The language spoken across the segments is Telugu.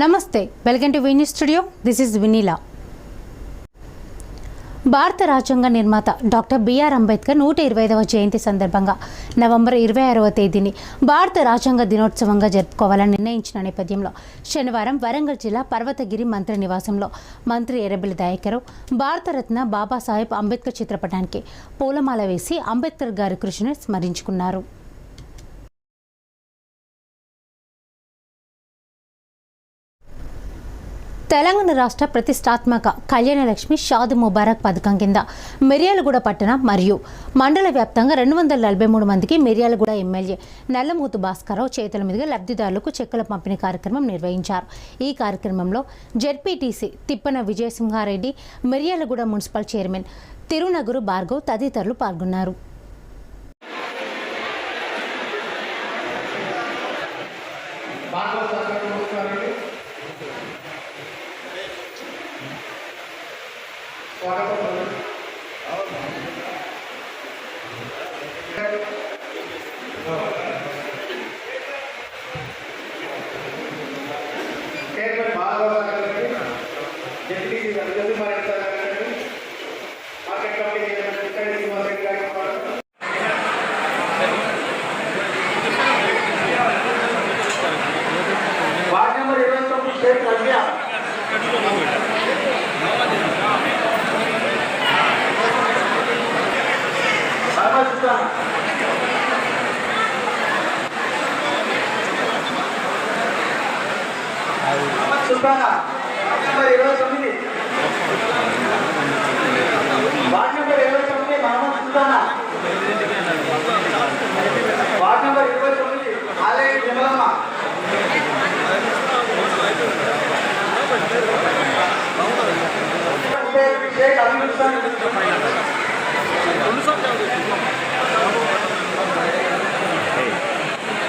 నమస్తే, welcome to Vini studio. This is Vinila. భారత రాజ్యాంగ నిర్మాత డాక్టర్ బిఆర్ అంబేద్కర్ 125వ జయంతి సందర్భంగా నవంబర్ 26వ తేదీని భారత రాజ్యాంగ దినోత్సవంగా జరుపుకోవాలని నిర్ణయించిన నేపథ్యంలో శనివారం వరంగల్ జిల్లా పర్వతగిరి మంత్రి నివాసంలో మంత్రి ఎర్రబెల్లి దయాకర్రావు భారతరత్న బాబాసాహెబ్ అంబేద్కర్ చిత్రపటానికి పూలమాల వేసి అంబేద్కర్ గారి కృషిని స్మరించుకున్నారు. తెలంగాణ రాష్ట్ర ప్రతిష్టాత్మక కళ్యాణలక్ష్మి షాదీ ముబారక్ పథకం కింద మిర్యాలగూడ పట్టణ మరియు మండల వ్యాప్తంగా 243 మందికి మిర్యాలగూడ ఎమ్మెల్యే నల్లమూతు భాస్కరరావు చేతుల మీదుగా లబ్ధిదారులకు చెక్కుల పంపిణీ కార్యక్రమం నిర్వహించారు. ఈ కార్యక్రమంలో ZPTC Tippana Vijayasimha Reddy, Miryalaguda municipal chairman Tirunaguru Bhargav తదితరులు పాల్గొన్నారు.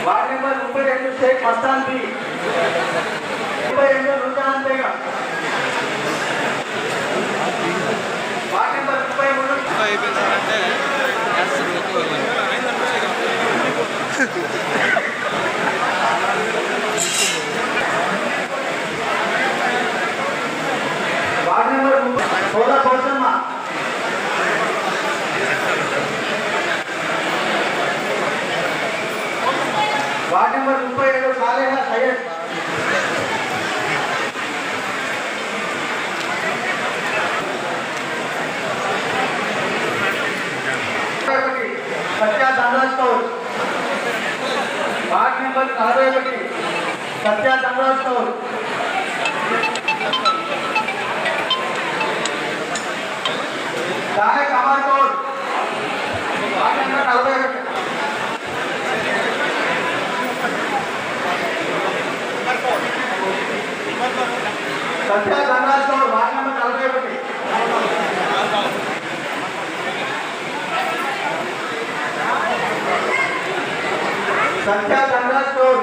वार्ड नंबर 32 शेख मस्तान भी 32 Nutan Begum ward number 33 ward number 16 Kosamma ward number 37 Saleha Sayyed Satya Dhanraj Kaur ward number 41 Satya Dhanraj Kaur दाने Qamar Kaur ward number 41 Satya Dhanraj Kaur ward number 41 Satya Dhanraj Kaur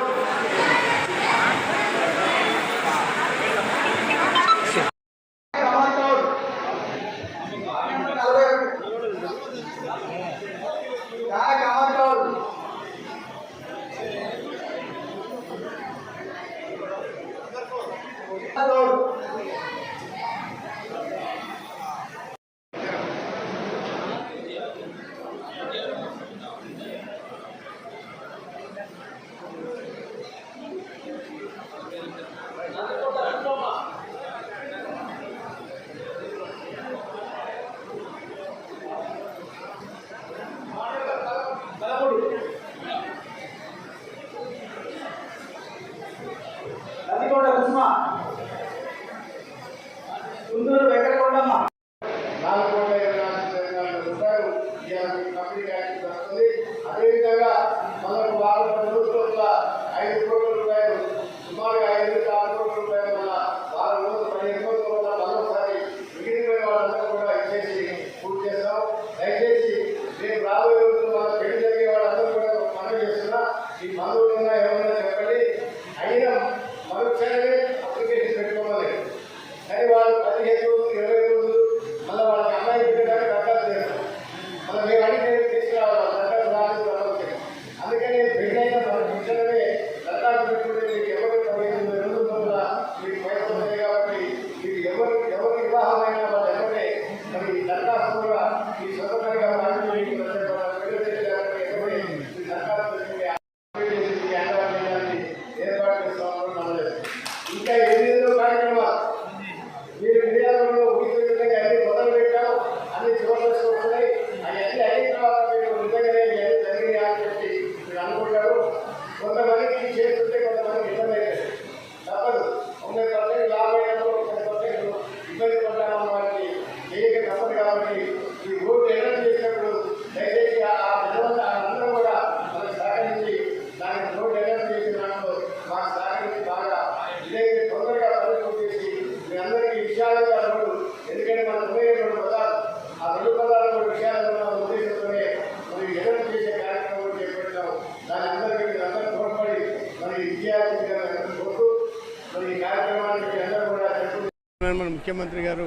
ముఖ్యమంత్రి గారు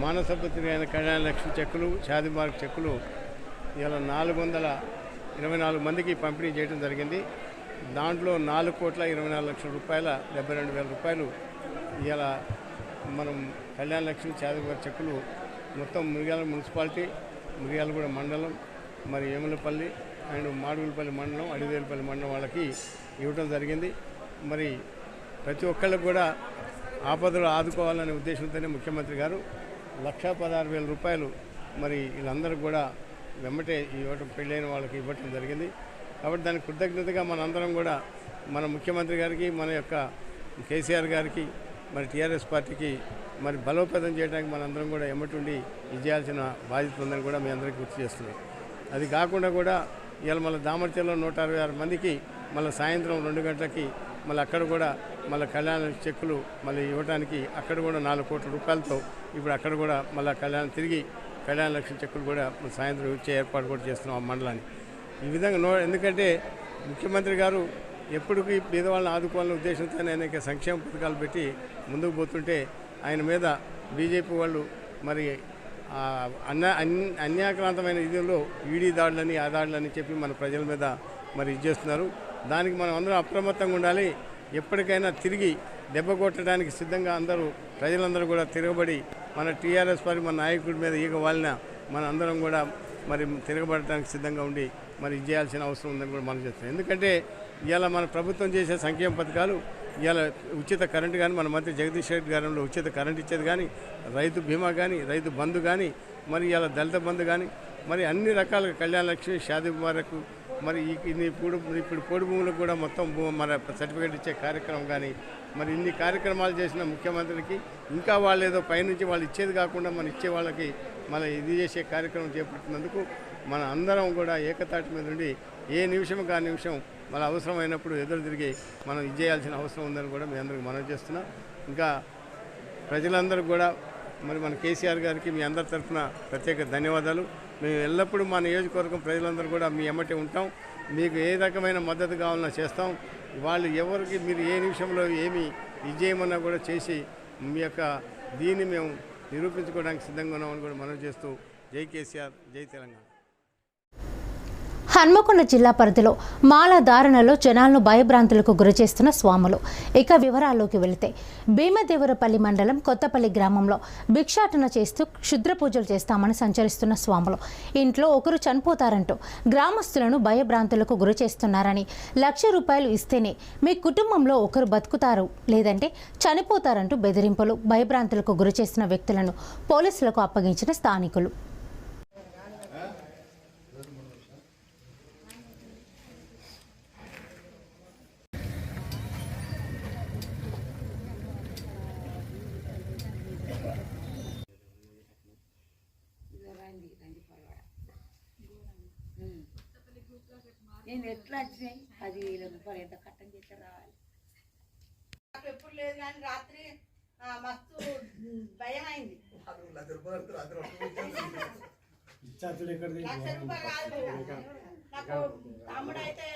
మానసపత్రి అయిన కళ్యాణ లక్ష్మి చెక్కులు, షాదీ మార్క్ చెక్కులు ఇలా 424 మందికి పంపిణీ చేయడం జరిగింది. దాంట్లో 4,24,00,000 రూపాయల 72,000 రూపాయలు ఇలా మనం కళ్యాణ లక్ష్మి షాదీ మార్క్ చెక్కులు మొత్తం మిర్యాల మున్సిపాలిటీ, మిర్యాలగూడ మండలం, మరి ఏములపల్లి అండ్ మాడుగులపల్లి మండలం, అడివేలుపల్లి మండలం వాళ్ళకి ఇవ్వడం జరిగింది. మరి ప్రతి ఒక్కళ్ళకు కూడా ఆపదలు ఆదుకోవాలనే ఉద్దేశంతోనే ముఖ్యమంత్రి గారు 1,16,000 రూపాయలు మరి వీళ్ళందరూ కూడా వెంబటే ఇవ్వటం, పెళ్ళైన వాళ్ళకి ఇవ్వటం జరిగింది. కాబట్టి దానికి కృతజ్ఞతగా మనందరం కూడా మన ముఖ్యమంత్రి గారికి, మన యొక్క కేసీఆర్ గారికి, మరి టీఆర్ఎస్ పార్టీకి మరి బలోపేతం చేయడానికి మనందరం కూడా ఎమ్మటుండి ఇచ్చేయాల్సిన బాధ్యత ఉందని కూడా మీ అందరికీ గుర్తు చేస్తున్నాం. అది కాకుండా కూడా ఇవాళ మళ్ళీ దామర్చల్లో 166 మందికి మళ్ళీ సాయంత్రం 2 గంటలకి మళ్ళీ అక్కడ కూడా మళ్ళీ కళ్యాణ చెక్కులు మళ్ళీ ఇవ్వడానికి అక్కడ కూడా 4 కోట్ల రూపాయలతో ఇప్పుడు అక్కడ కూడా మళ్ళీ తిరిగి కళ్యాణ లక్ష్మి చెక్కులు కూడా సాయంత్రం ఇచ్చే ఏర్పాటు కూడా చేస్తున్నాం ఆ మండలాన్ని. ఈ విధంగా ఎందుకంటే ముఖ్యమంత్రి గారు ఎప్పటికీ పేదవాళ్ళని ఆదుకోవాలనే ఉద్దేశంతో అనేక సంక్షేమ పథకాలు పెట్టి ముందుకు పోతుంటే ఆయన మీద బీజేపీ వాళ్ళు మరి అన్యాక్రాంతమైన ఇదిలో ఈడీ దాడులని, ఆ దాడులని చెప్పి మన ప్రజల మీద మరి చేస్తున్నారు. దానికి మనం అందరం అప్రమత్తంగా ఉండాలి. ఎప్పటికైనా తిరిగి దెబ్బ కొట్టడానికి సిద్ధంగా అందరూ ప్రజలందరూ కూడా తిరగబడి మన టీఆర్ఎస్ పార్టీ మన నాయకుడి మీద ఈగ వాలిన మన అందరం కూడా మరి తిరగబడటానికి సిద్ధంగా ఉండి మరి చేయాల్సిన అవసరం ఉందని కూడా మనం చేస్తున్నాం. ఎందుకంటే ఇవాళ మన ప్రభుత్వం చేసే సంక్షేమ పథకాలు ఇవాళ ఉచిత కరెంటు కానీ, మన మంత్రి జగదీష్ రెడ్డి గారిలో ఉచిత కరెంటు ఇచ్చేది కానీ, రైతు బీమా కానీ, రైతు బంధు కానీ, మరి ఇవాళ దళిత బంధు కానీ, మరి అన్ని రకాలుగా కళ్యాణ లక్ష్మి, షాదీ ముబారక్, మరి ఇప్పుడు పోడు భూములకు కూడా మొత్తం మన సర్టిఫికేట్ ఇచ్చే కార్యక్రమం కానీ, మరి ఇన్ని కార్యక్రమాలు చేసిన ముఖ్యమంత్రికి ఇంకా వాళ్ళు ఏదో పైనుంచి వాళ్ళు ఇచ్చేది కాకుండా మన ఇచ్చే వాళ్ళకి మళ్ళీ ఇది చేసే కార్యక్రమం చేపట్టినందుకు మన అందరం కూడా ఏకతాటి మీద ఉండి ఏ నిమిషం కా నిమిషం మళ్ళీ అవసరమైనప్పుడు ఎదురు తిరిగి మనం ఇది చేయాల్సిన అవసరం ఉందని కూడా మీ అందరికి మనవి చేస్తున్నాం. ఇంకా ప్రజలందరూ కూడా మరి మన కేసీఆర్ గారికి మీ అందరి తరఫున ప్రత్యేక ధన్యవాదాలు. మేము ఎల్లప్పుడూ మా నియోజకవర్గం ప్రజలందరూ కూడా మీ ఎమ్మటి ఉంటాం. మీకు ఏ రకమైన మద్దతు కావాలన్నా చేస్తాం. వాళ్ళు ఎవరికి మీరు ఏ నిమిషంలో ఏమి ఇది చేయమన్నా కూడా చేసి మీ యొక్క దీన్ని మేము నిరూపించుకోవడానికి సిద్ధంగా ఉన్నామని కూడా మనవి చేస్తూ జై కేసీఆర్, జై తెలంగాణ. హన్మకొండ జిల్లా పరిధిలో మాల ధారణలో జనాలను భయభ్రాంతులకు గురిచేస్తున్న స్వాములు. ఇక వివరాల్లోకి వెళితే భీమదేవరపల్లి మండలం కొత్తపల్లి గ్రామంలో భిక్షాటన చేస్తూ క్షుద్ర పూజలు చేస్తామని సంచరిస్తున్న స్వాములు ఇంట్లో ఒకరు చనిపోతారంటూ గ్రామస్తులను భయభ్రాంతులకు గురి చేస్తున్నారని, 1,00,000 రూపాయలు ఇస్తేనే మీ కుటుంబంలో ఒకరు బతుకుతారు లేదంటే చనిపోతారంటూ బెదిరింపులు, భయభ్రాంతులకు గురి చేసిన వ్యక్తులను పోలీసులకు అప్పగించిన స్థానికులు. నేను ఎట్లా వచ్చినాయి 10,000 రూపాయలు ఎంత కట్టం చేస్తే రావాలి. నాకు ఎప్పుడు లేదు కానీ రాత్రి మస్తు భయం అయింది. 1,00,000 రూపాయలు కాదు, నాకు తమ్ముడు అయితే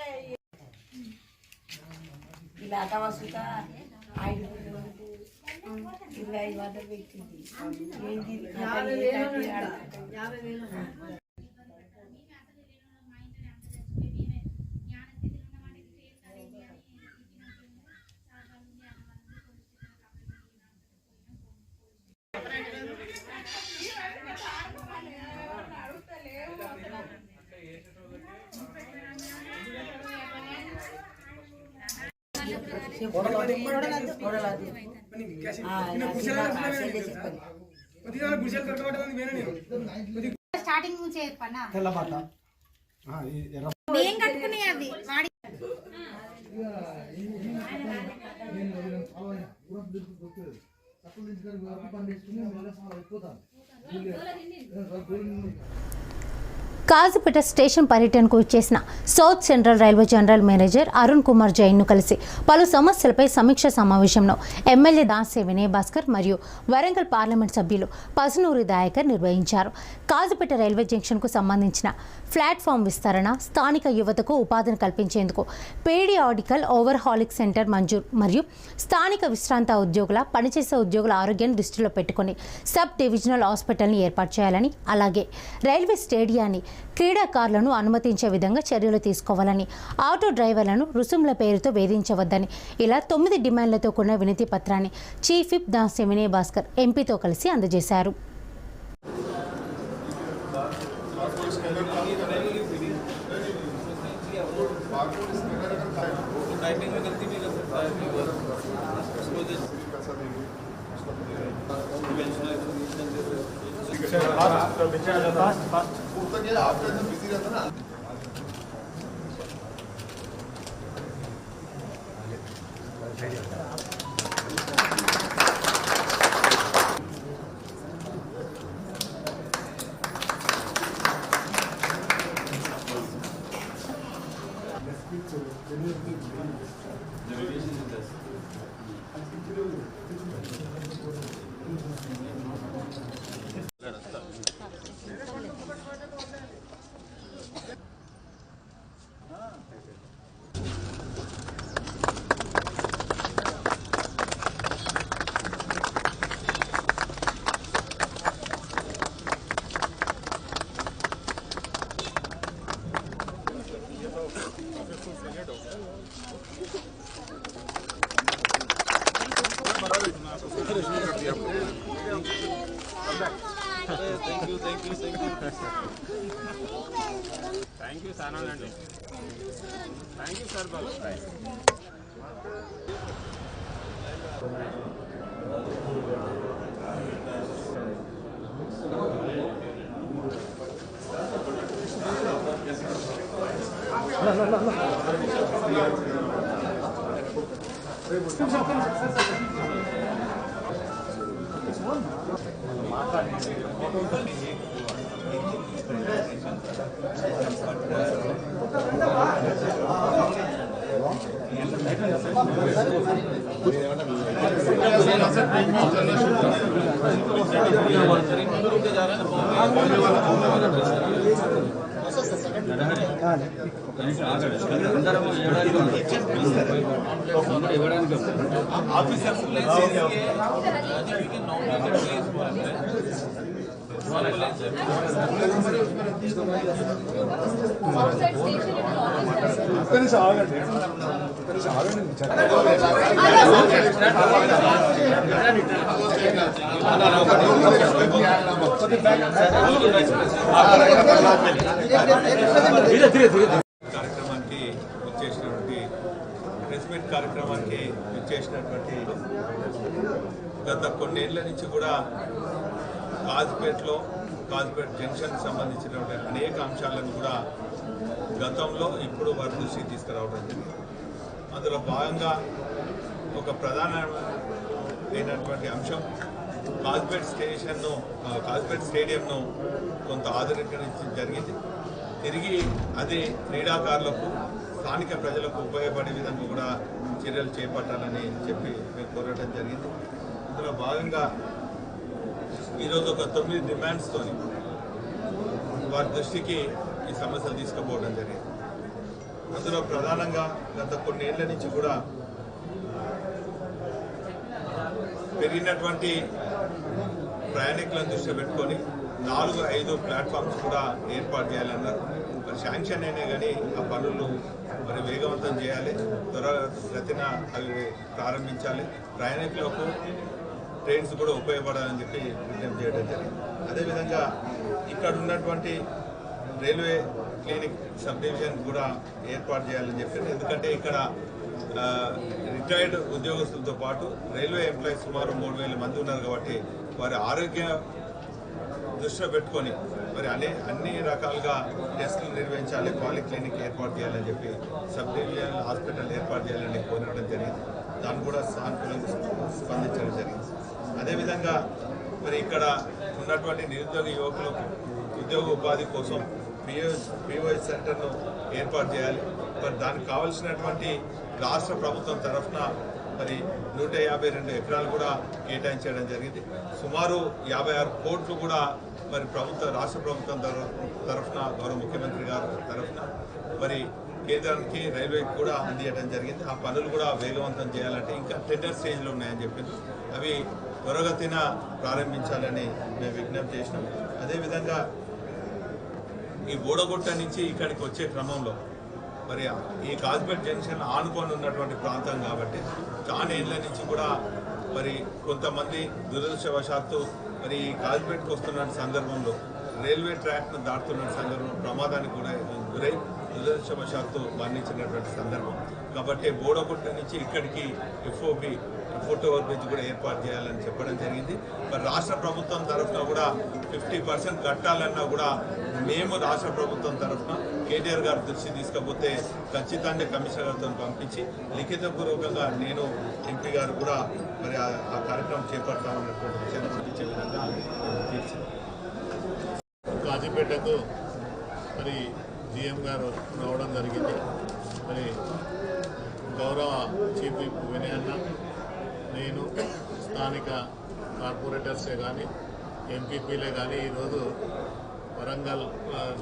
ఇలా వసుక 25 వందలు పెట్టింది. ఏంటి 50,000 స్టార్టింగ్ నుంచి చెప్పనా నేను కట్టుకునే అది కాజీపేట స్టేషన్ పర్యటనకు చేసిన south central railway general manager Arun Kumar జైన్ను కలిసి పలు సమస్యలపై సమీక్ష సమావేశంలో ఎమ్మెల్యే దాసే వినయ్ భాస్కర్ మరియు వరంగల్ పార్లమెంట్ సభ్యులు పసునూరి దయాకర్ నిర్వహించారు. కాజీపేట రైల్వే జంక్షన్కు సంబంధించిన ప్లాట్ఫామ్ విస్తరణ, స్థానిక యువతకు ఉపాధిని కల్పించేందుకు పీరియాడికల్ ఓవర్హాలింగ్ సెంటర్ మంజూరు మరియు స్థానిక విశ్రాంత ఉద్యోగుల పనిచేసే ఉద్యోగుల ఆరోగ్యాన్ని దృష్టిలో పెట్టుకుని సబ్ డివిజనల్ హాస్పిటల్ని ఏర్పాటు చేయాలని, అలాగే రైల్వే స్టేడియాన్ని క్రీడాకారులను అనుమతించే విధంగా చర్యలు తీసుకోవాలని, ఆటో డ్రైవర్లను రుసుముల పేరుతో వేధించవద్దని ఇలా 9 డిమాండ్లతో కూడిన వినతి పత్రాన్ని చీఫ్ విప్ దాసే వినయ్ భాస్కర్ ఎంపీతో కలిసి అందజేశారు. Thank you, Sanand. Thank you, sir. కార్యక్రమానికి విచ్చేసినటువంటి ప్రెస్ మీట్ కార్యక్రమానికి విచ్చేసినటువంటి గత కొన్నేళ్ల నుంచి కూడా కాజీపేట జంక్షన్కి సంబంధించినటువంటి అనేక అంశాలను కూడా గతంలో ఇప్పుడు వారి దృష్టికి తీసుకురావడం జరిగింది. అందులో భాగంగా ఒక ప్రధానమైనటువంటి అంశం కాజీపేట స్టేడియంను కొంత ఆధునీకరించడం జరిగింది. తిరిగి అది క్రీడాకారులకు, స్థానిక ప్రజలకు ఉపయోగపడే విధంగా కూడా చర్యలు చేపట్టాలని చెప్పి మేము కోరడం జరిగింది. అందులో భాగంగా ఈరోజు ఒక 9 డిమాండ్స్తో వారి దృష్టికి ఈ సమస్యలు తీసుకుపోవడం జరిగింది. అందులో ప్రధానంగా గత కొన్నేళ్ల నుంచి కూడా పెరిగినటువంటి ప్రయాణికులను దృష్టిలో పెట్టుకొని 4-5 ప్లాట్ఫామ్స్ కూడా ఏర్పాటు చేయాలన్నారు. మరి శాంక్షన్ అయినా కానీ ఆ పనులు మరి వేగవంతం చేయాలి, త్వరగతిన అవి ప్రారంభించాలి, ప్రయాణికులకు ట్రైన్స్ కూడా ఉపయోగపడాలని చెప్పి విజ్ఞప్తి చేయడం జరిగింది. అదేవిధంగా ఇక్కడ ఉన్నటువంటి రైల్వే క్లినిక్ సబ్ డివిజన్ కూడా ఏర్పాటు చేయాలని చెప్పారు. ఎందుకంటే ఇక్కడ రిటైర్డ్ ఉద్యోగస్తులతో పాటు రైల్వే ఎంప్లాయీస్ సుమారు 3,000 మంది ఉన్నారు కాబట్టి వారి ఆరోగ్య దృష్టిలో పెట్టుకొని మరి అన్ని రకాలుగా టెస్టులు నిర్వహించాలి, పాలిక్లినిక్ ఏర్పాటు చేయాలని చెప్పి సబ్ డివిజన్ హాస్పిటల్ ఏర్పాటు చేయాలని కోరడం జరిగింది. దాన్ని కూడా సానుకూలంగా స్పందించడం జరిగింది. అదేవిధంగా మరి ఇక్కడ ఉన్నటువంటి నిరుద్యోగ యువకులకు ఉద్యోగ ఉపాధి కోసం పిఓఎస్ సెంటర్ను ఏర్పాటు చేయాలి. మరి దానికి కావాల్సినటువంటి రాష్ట్ర ప్రభుత్వం తరఫున మరి 152 ఎకరాలు కూడా కేటాయించడం జరిగింది. సుమారు 56 కోట్లు కూడా మరి రాష్ట్ర ప్రభుత్వం తరఫున గౌరవ ముఖ్యమంత్రి గారి తరఫున మరి కేంద్రానికి రైల్వేకి కూడా అందించడం జరిగింది. ఆ పనులు కూడా వేగవంతం చేయాలంటే ఇంకా టెండర్ స్టేజ్లో ఉన్నాయని చెప్పింది. అవి త్వరగతిన ప్రారంభించాలని మేము విజ్ఞప్తి చేసినాం. అదేవిధంగా ఈ బోడగుట్ట నుంచి ఇక్కడికి వచ్చే క్రమంలో మరి ఈ కాజ్పేట్ జంక్షన్ ఆనుకొని ఉన్నటువంటి ప్రాంతం కాబట్టి చాలా ఏళ్ళ నుంచి కూడా మరి కొంతమంది దురదృష్టవశాత్తు మరి ఈ కాజ్పేట్కి వస్తున్న సందర్భంలో రైల్వే ట్రాక్ను దాటుతున్న సందర్భంలో ప్రమాదానికి కూడా గురై దురదృష్టవశాత్తు మరణించినటువంటి సందర్భం. కాబట్టి బోడగుట్ట నుంచి ఇక్కడికి ఎఫ్ఓపి ఫుట్ ఓవర్ బ్రిడ్జ్ కూడా ఏర్పాటు చేయాలని చెప్పడం జరిగింది. మరి రాష్ట్ర ప్రభుత్వం తరఫున కూడా 50% కట్టాలన్నా కూడా మేము రాష్ట్ర ప్రభుత్వం తరఫున కేటీఆర్ గారి దృష్టి తీసుకపోతే ఖచ్చితంగా కమిషనర్ గారితో పంపించి లిఖితపూర్వకంగా నేను ఎంపీ గారు కూడా మరి ఆ కార్యక్రమం చేపడతామన్నటువంటి విషయాన్ని పంపించే విధంగా తీర్చింది. కాజీపేటకు మరి జీఎం గారు రావడం జరిగింది. మరి గౌరవ చీఫ్ విప్ వినయ్ అన్న, నేను స్థానిక కార్పొరేటర్సే కానీ ఎంపీపీలే కానీ ఈరోజు వరంగల్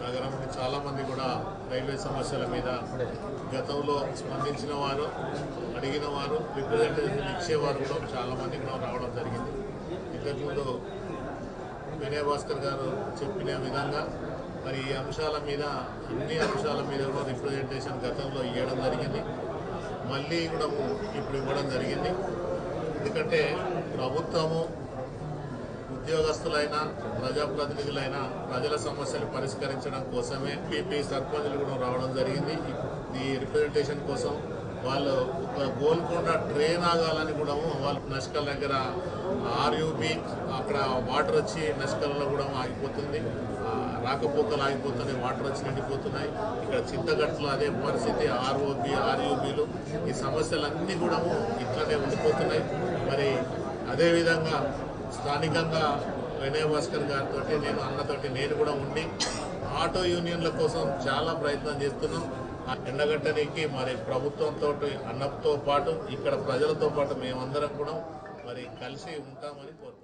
నగరంలో చాలామంది కూడా రైల్వే సమస్యల మీద గతంలో స్పందించిన వారు, అడిగిన వారు, రిప్రజెంటేషన్ ఇచ్చేవారు కూడా చాలామంది కూడా రావడం జరిగింది. ఇంతకుముందు వినయ్ భాస్కర్ గారు చెప్పిన విధంగా మరి ఈ అంశాల మీద అన్ని అంశాల మీద కూడా రిప్రజెంటేషన్ గతంలో ఇవ్వడం జరిగింది. మళ్ళీ కూడా ఇప్పుడు ఇవ్వడం జరిగింది. ఎందుకంటే ప్రభుత్వము ఉద్యోగస్తులైనా ప్రజాప్రతినిధులైనా ప్రజల సమస్యలు పరిష్కరించడం కోసమే ఎంపీపీ సర్పంచులు కూడా రావడం జరిగింది. ఈ రిప్రజెంటేషన్ కోసం వాళ్ళు గోల్కొండ ట్రైన్ ఆగాలని కూడా వాళ్ళు నష్కల్ దగ్గర ఆర్యూబీ అక్కడ వాటర్ వచ్చి నష్కల్లో కూడా ఆగిపోతుంది, రాకపోకలు ఆగిపోతున్నాయి, వాటర్ వచ్చి నిండిపోతున్నాయి. ఇక్కడ చింతగట్లో అదే పరిస్థితి, ఆర్ఓబి ఆర్యూబీలు ఈ సమస్యలన్నీ కూడా ఇట్లనే ఉండిపోతున్నాయి. మరి అదేవిధంగా స్థానికంగా వినయ్ భాస్కర్ గారితో నేను అన్నతోటి నేను కూడా ఉండి ఆటో యూనియన్ల కోసం చాలా ప్రయత్నం చేస్తున్నాం. ఆ ఎండగట్టడానికి మరి ప్రభుత్వంతో అన్నతో పాటు ఇక్కడ ప్రజలతో పాటు మేమందరం కూడా మరి కలిసి ఉంటామని కోరుకుంటున్నాం.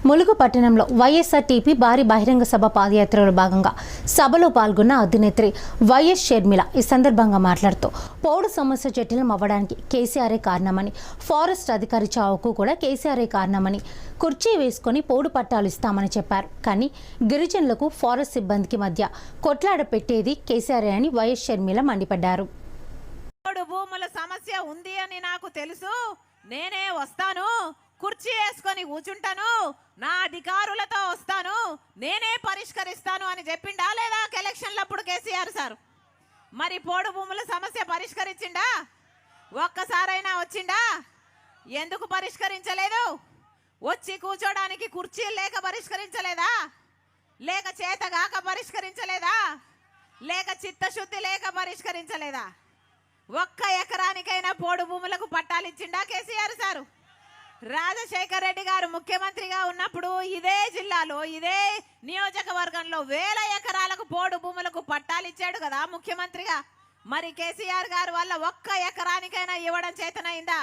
ములుగు పట్టణంలో వైఎస్ఆర్టీపీ భారీ బహిరంగ సభ పాదయాత్రలో భాగంగా సభలో పాల్గొన్న అధినేత్రి వైఎస్ షర్మిల ఈ సందర్భంగా మాట్లాడుతూ పౌడు సమస్య జటిలం అవ్వడానికి కేసీఆరే కారణమని, ఫారెస్ట్ అధికారి చావుకు కూడా కేసీఆరే కారణమని, కుర్చీ వేసుకొని పౌడు పట్టాలు ఇస్తామని చెప్పారు. కానీ గిరిజనులకు ఫారెస్ట్ సిబ్బందికి మధ్య కొట్లాడ పెట్టేది కేసీఆరే అని వైఎస్ షర్మిల మండిపడ్డారు. పౌడు భూముల సమస్య ఉంది అని నాకు తెలుసు, నేనే వస్తాను, కుర్చీ వేసుకొని కూర్చుంటాను, నా అధికారులతో వస్తాను, నేనే పరిష్కరిస్తాను అని చెప్పిండా లేదా ఎలక్షన్లప్పుడు కేసీఆర్ సార్? మరి పోడు భూముల సమస్య పరిష్కరించిండా? ఒక్కసారైనా వచ్చిండా? ఎందుకు పరిష్కరించలేదు? వచ్చి కూర్చోడానికి కుర్చీ లేక పరిష్కరించలేదా? లేక చేతగాక పరిష్కరించలేదా? లేక చిత్తశుద్ధి లేక పరిష్కరించలేదా? ఒక్క ఎకరానికైనా పోడు భూములకు పట్టాలిచ్చిండా కేసీఆర్ సారు? రాజశేఖర్ రెడ్డి గారు ముఖ్యమంత్రిగా ఉన్నప్పుడు ఇదే జిల్లాలో ఇదే నియోజకవర్గంలో 1000 ఎకరాలకు పోడు భూములకు పట్టాలిచ్చాడు కదా ముఖ్యమంత్రిగా. మరి కేసీఆర్ గారు వల్ల ఒక్క ఎకరానికైనా ఇవ్వడం చేతనైందా?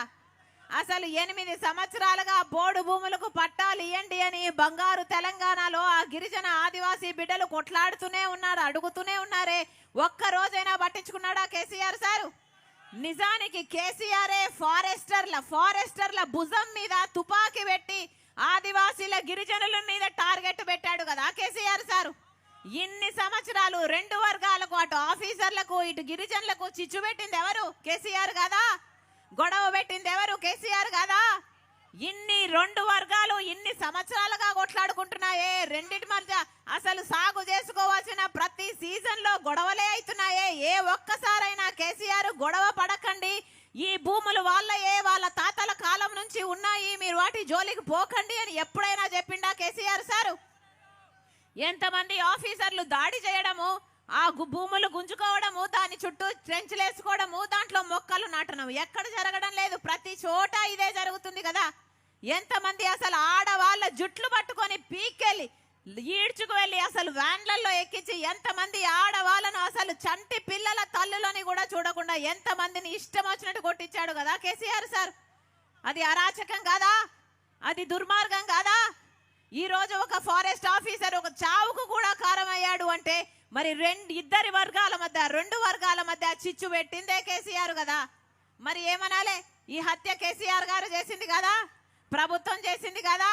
అసలు 8 సంవత్సరాలుగా పోడు భూములకు పట్టాలు ఇవ్వండి అని బంగారు తెలంగాణలో ఆ గిరిజన ఆదివాసీ బిడ్డలు కొట్లాడుతూనే ఉన్నారు, అడుగుతూనే ఉన్నారే. ఒక్క రోజైనా పట్టించుకున్నాడా కేసీఆర్ సారు? నిజానికి కేసీఆరే ఫారెస్టర్ల భుజం మీద తుపాకీ పెట్టి ఆదివాసీల గిరిజనుల మీద టార్గెట్ పెట్టాడు కదా కేసీఆర్ సారు. ఇన్ని సంవత్సరాలు 2 వర్గాలకు, అటు ఆఫీసర్లకు ఇటు గిరిజనులకు చిచ్చు పెట్టింది ఎవరు? కేసీఆర్ కదా. గొడవ పెట్టింది ఎవరు? కేసీఆర్ కదా. ఇన్ని 2 వర్గాలు ఇన్ని సంవత్సరాలుగా కొట్లాడుకుంటున్నాయే. రెండిటి మధ్య అసలు సాగు చేసుకోవాల్సిన ప్రతి సీజన్ లో గొడవలే అవుతున్నాయే. ఏ ఒక్కసారైనా కేసీఆర్ గొడవ పడకండి, ఈ భూములు వాళ్ళ తాతల కాలం నుంచి ఉన్నాయి, మీరు వాటి జోలికి పోకండి అని ఎప్పుడైనా చెప్పిండా కేసీఆర్ సారు? ఎంతమంది ఆఫీసర్లు దాడి చేయడము, ఆ భూములు గుంజుకోవడము, దాని చుట్టూ ట్రెంచ్లు వేసుకోవడము, దాంట్లో మొక్కలు నాటడం ఎక్కడ జరగడం లేదు. ప్రతి చోట ఇదే జరుగుతుంది కదా. ఎంతమంది అసలు ఆడవాళ్ళ జుట్లు పట్టుకొని పీక్కెళ్ళి ఈడ్చుకు వెళ్ళి అసలు వ్యాన్లలో ఎక్కించి ఎంతమంది ఆడవాళ్ళను అసలు చంటి పిల్లల తల్లులని కూడా చూడకుండా ఎంతమందిని ఇష్టం వచ్చినట్టు కొట్టించాడు కదా కేసీఆర్ సార్. అది అరాచకం కాదా? అది దుర్మార్గం కాదా? ఈరోజు ఒక ఫారెస్ట్ ఆఫీసర్ ఒక చావుకు కూడా కారమయ్యాడు అంటే మరి రెండు వర్గాల మధ్య చిచ్చు పెట్టిందే కేసీఆర్ కదా. మరి ఏమనాలే? ఈ హత్య కేసీఆర్ గారు చేసింది కదా, ప్రభుత్వం చేసింది కదా.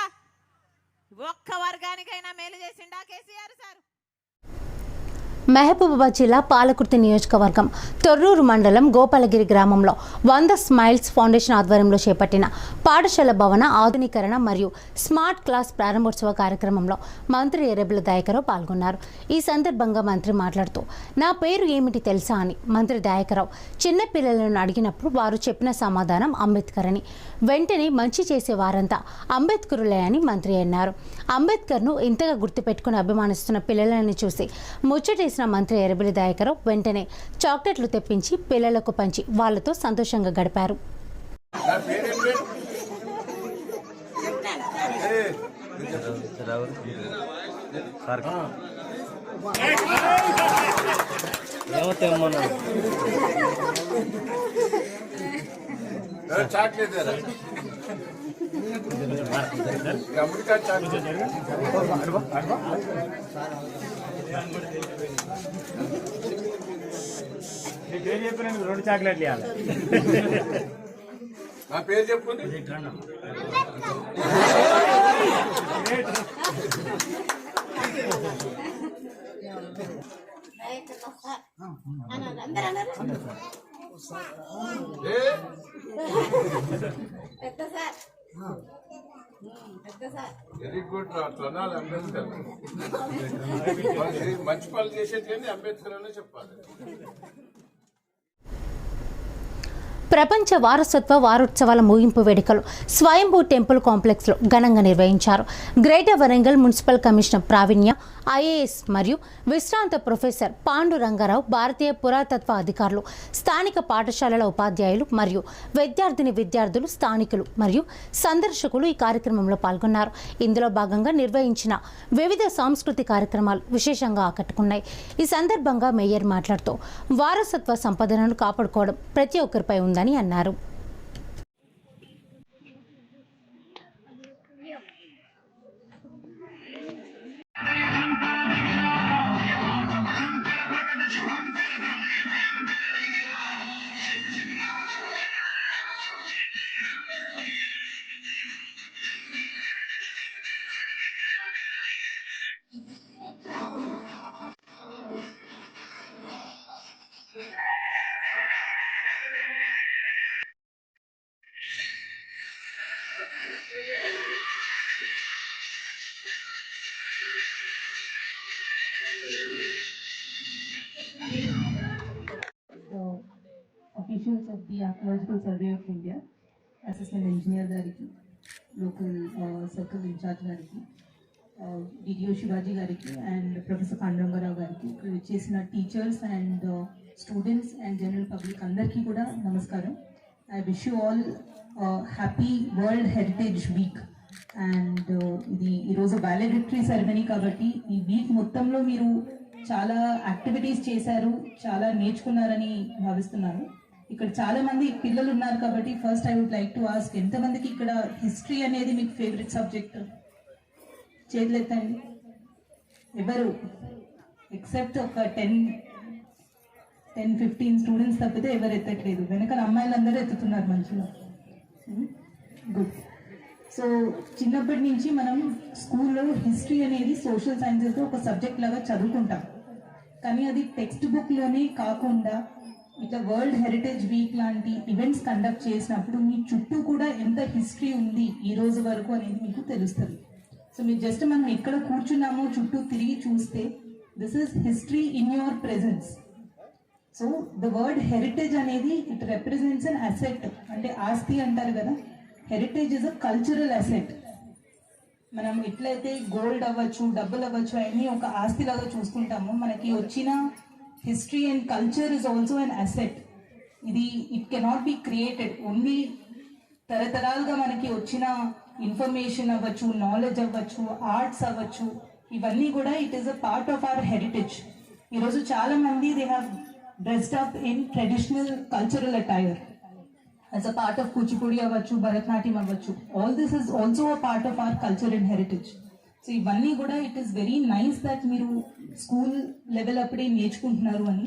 ఒక్క వర్గానికైనా మేలు చేసిండా కేసీఆర్ సార్? మహబూబాబాద్ జిల్లా పాలకుర్తి నియోజకవర్గం తొర్రూరు మండలం గోపాలగిరి గ్రామంలో 100 స్మైల్స్ ఫౌండేషన్ ఆధ్వర్యంలో చేపట్టిన పాఠశాల భవన ఆధునీకరణ మరియు స్మార్ట్ క్లాస్ ప్రారంభోత్సవ కార్యక్రమంలో మంత్రి ఎర్రబెల్లి దయాకర్రావు పాల్గొన్నారు. ఈ సందర్భంగా మంత్రి మాట్లాడుతూ, నా పేరు ఏమిటి తెలుసా అని మంత్రి దయాకర్రావు చిన్నపిల్లలను అడిగినప్పుడు వారు చెప్పిన సమాధానం అంబేద్కర్ అని. వెంటనే మంచి చేసే వారంతా అంబేద్కరులే అని మంత్రి అన్నారు. అంబేద్కర్ను ఇంతగా గుర్తుపెట్టుకుని అభిమానిస్తున్న పిల్లలను చూసి ముచ్చటేసిన మంత్రి ఎర్రబెల్లి దయాకర్రావు వెంటనే చాక్లెట్లు తెప్పించి పిల్లలకు పంచి వాళ్లతో సంతోషంగా గడిపారు. పేరు చెప్పిన 2 చాక్లెట్లు ఇవ్వాలి. నా పేరు చెప్పుకుంది వెరీ గుడ్. అట్లనాలి అంబేద్కర్. మంచి పనులు చేసేట్లేని అంబేద్కర్ అనే చెప్పాలి. ప్రపంచ వారసత్వ వారోత్సవాల ముగింపు వేడుకలు స్వయంభూ టెంపుల్ కాంప్లెక్స్లో ఘనంగా నిర్వహించారు. గ్రేటర్ వరంగల్ మున్సిపల్ కమిషనర్ ప్రావీణ్య, ఐఏఎస్ మరియు విశ్రాంత ప్రొఫెసర్ పాండు రంగారావు, భారతీయ పురాతత్వ అధికారులు, స్థానిక పాఠశాలల ఉపాధ్యాయులు మరియు విద్యార్థులు, స్థానికులు మరియు సందర్శకులు ఈ కార్యక్రమంలో పాల్గొన్నారు. ఇందులో భాగంగా నిర్వహించిన వివిధ సాంస్కృతిక కార్యక్రమాలు విశేషంగా ఆకట్టుకున్నాయి. ఈ సందర్భంగా మేయర్ మాట్లాడుతూ, వారసత్వ సంపదను కాపాడుకోవడం ప్రతి ఒక్కరిపై ఉందని అన్నారు. Officials of the Archaeological Survey of India, Assistant Engineer Gariki, Local Circle Incharge Gariki, DDO Shivaji Gariki, and Professor Pandurangarao Gariki, chesina teachers and students and general public andarki kuda namaskaram. I wish you all happy World Heritage Week. And ఇది ఈరోజు వాలెడిక్టరీ సెరమనీ కాబట్టి ఈ వీక్ మొత్తంలో మీరు చాలా యాక్టివిటీస్ చేశారు, చాలా నేర్చుకున్నారని భావిస్తున్నాను. ఇక్కడ చాలా మంది పిల్లలు ఉన్నారు కాబట్టి first I would like to ask, ఎంతమందికి ఇక్కడ హిస్టరీ అనేది మీకు ఫేవరెట్ సబ్జెక్ట్? చేతులు ఎత్తండి. ఎవరు ఎక్సెప్ట్ ఒక 10-15 స్టూడెంట్స్ తప్పితే ఎవరు ఎత్తట్లేదు. వెనకాల అమ్మాయిలందరూ ఎత్తుతున్నారు మంచిగా. గుడ్. సో చిన్నప్పటి నుంచి మనం స్కూల్లో హిస్టరీ అనేది సోషల్ సైన్సెస్లో ఒక సబ్జెక్ట్ లాగా చదువుకుంటాం. కానీ అది టెక్స్ట్ బుక్లోనే కాకుండా ఇట్లా వరల్డ్ హెరిటేజ్ వీక్ లాంటి ఈవెంట్స్ కండక్ట్ చేసినప్పుడు మీ చుట్టూ కూడా ఎంత హిస్టరీ ఉంది ఈ రోజు వరకు అనేది మీకు తెలుస్తుంది. సో మీరు జస్ట్ మనం ఎక్కడ కూర్చున్నామో చుట్టూ తిరిగి చూస్తే this is history in your presence. So the word heritage అనేది ఇట్ రిప్రజెంట్స్ అన్ అసెట్. అంటే ఆస్తి అంటారు కదా, heritage is a cultural asset. మనం ఎట్లయితే గోల్డ్ అవ్వచ్చు, డబ్బులు అవ్వచ్చు అన్నీ ఒక ఆస్తి లాగా చూసుకుంటామో, మనకి వచ్చిన history and culture is also an asset. ఇది it cannot be created. Only తరతరాలుగా మనకి వచ్చిన ఇన్ఫర్మేషన్ అవ్వచ్చు, నాలెడ్జ్ అవ్వచ్చు, ఆర్ట్స్ అవ్వచ్చు, ఇవన్నీ కూడా it is a part of our heritage. ఈరోజు చాలా మంది they have dressed up in traditional cultural attire as a part of Kuchipudi అవ్వచ్చు, భరతనాట్యం అవ్వచ్చు. All this is also a part of our culture and heritage. So ఇవన్నీ కూడా it is very nice that మీరు స్కూల్ లెవెల్ అప్పుడే నేర్చుకుంటున్నారు అని.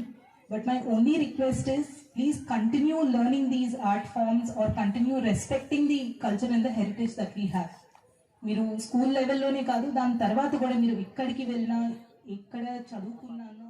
But my only request is please continue learning these art forms or continue respecting the culture and the heritage that we have. మీరు స్కూల్ లెవెల్లోనే కాదు, దాని తర్వాత కూడా మీరు ఎక్కడికి వెళ్ళినా, ఎక్కడ చదువుకున్నానో,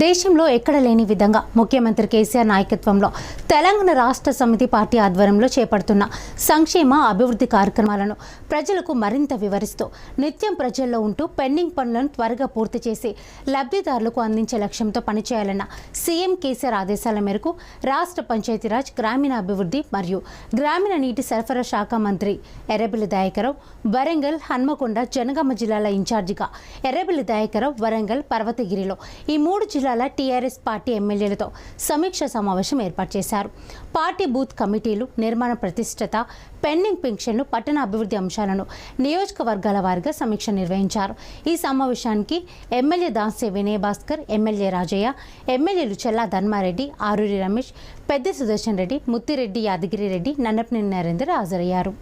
దేశంలో ఎక్కడ లేని విధంగా ముఖ్యమంత్రి కేసీఆర్ నాయకత్వంలో తెలంగాణ రాష్ట్ర సమితి పార్టీ ఆధ్వర్యంలో చేపడుతున్న సంక్షేమ అభివృద్ధి కార్యక్రమాలను ప్రజలకు మరింత వివరిస్తూ నిత్యం ప్రజల్లో ఉంటూ పెండింగ్ పనులను త్వరగా పూర్తి చేసి లబ్ధిదారులకు అందించే లక్ష్యంతో పనిచేయాలన్న సీఎం కేసీఆర్ ఆదేశాల మేరకు రాష్ట్ర పంచాయతీరాజ్, గ్రామీణాభివృద్ధి మరియు గ్రామీణ నీటి సరఫరా శాఖ మంత్రి ఎర్రబెల్లి దయాకర్రావు వరంగల్, హన్మకొండ, జనగామ జిల్లాల ఇన్ఛార్జిగా ఎర్రబెల్లి దయాకర్రావు వరంగల్, పర్వతగిరిలో ఈ 3 జిల్లాల టీఆర్ఎస్ పార్టీ ఎమ్మెల్యేలతో సమీక్ష సమావేశం ఏర్పాటు చేశారు. పార్టీ బూత్ కమిటీలు, నిర్మాణ ప్రతిష్టత, పెండింగ్ పెన్షన్లు, పట్టణ అభివృద్ధి అంశాలను నియోజకవర్గాల వారీగా సమీక్ష నిర్వహించారు. ఈ సమావేశానికి ఎమ్మెల్యే దాసే వినయ్ భాస్కర్, ఎమ్మెల్యే రాజయ్య, ఎమ్మెల్యేలు చెల్లా ధర్మారెడ్డి, ఆరూరి రమేష్, పెద్ద సుదర్శన్ రెడ్డి, ముత్తిరెడ్డి యాదగిరి రెడ్డి, నన్నపనేని నరేందర్ హాజరయ్యారు.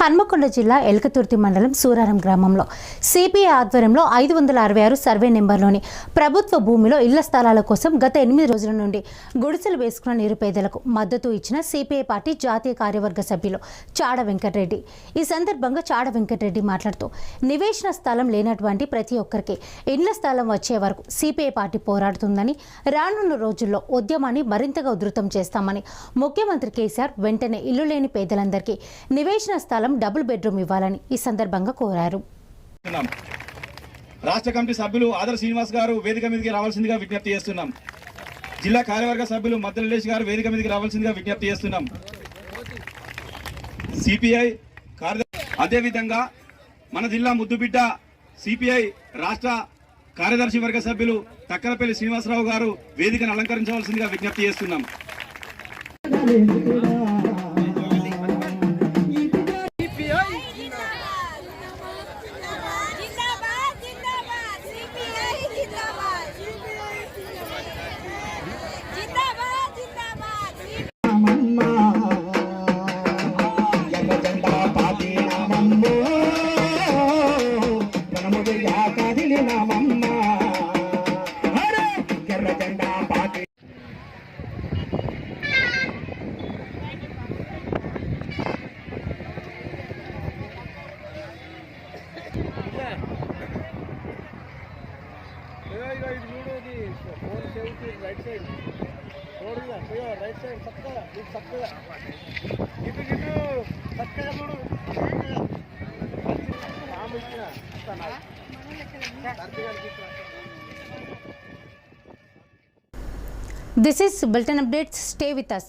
హన్మకొండ జిల్లా ఎల్కతుర్తి మండలం సూరారం గ్రామంలో సిపిఐ ఆధ్వర్యంలో 566 సర్వే నెంబర్లోని ప్రభుత్వ భూమిలో ఇళ్ల స్థలాల కోసం గత 8 రోజుల నుండి గుడిసెలు వేసుకున్న నిరుపేదలకు మద్దతు ఇచ్చిన సిపిఐ పార్టీ జాతీయ కార్యవర్గ సభ్యులు చాడ వెంకటరెడ్డి. ఈ సందర్భంగా చాడ వెంకటరెడ్డి మాట్లాడుతూ నివేశన స్థలం లేనటువంటి ప్రతి ఒక్కరికి ఇళ్ల స్థలం వచ్చే వరకు సిపిఐ పార్టీ పోరాడుతుందని, రానున్న రోజుల్లో ఉద్యమాన్ని మరింతగా ఉధృతం చేస్తామని, ముఖ్యమంత్రి కేసీఆర్ వెంటనే ఇల్లు లేని పేదలందరికీ నివేశన స్థలం డబుల్ బెడ్రూమ్ ఇవ్వాలని ఈ సందర్భంగా కోరారు. రాష్ట్ర కమిటీ సభ్యులు ఆదర్ శ్రీనివాస్ గారు వేదిక మీదకి రావాల్సిందిగా విజ్ఞప్తి చేస్తున్నాం. జిల్లా కార్యవర్గ సభ్యులు మద్దలేష్ గారు వేదిక మీదకి రావాల్సిందిగా విజ్ఞప్తి చేస్తున్నాం. సిపిఐ అదేవిధంగా మన జిల్లా ముద్దుబిడ్డ సిపిఐ రాష్ట్ర కార్యదర్శి వర్గ సభ్యులు తక్కలపల్లి శ్రీనివాసరావు గారు వేదికను అలంకరించవలసిందిగా విజ్ఞప్తి చేస్తున్నాం. This is Bulletin Updates. Stay with us.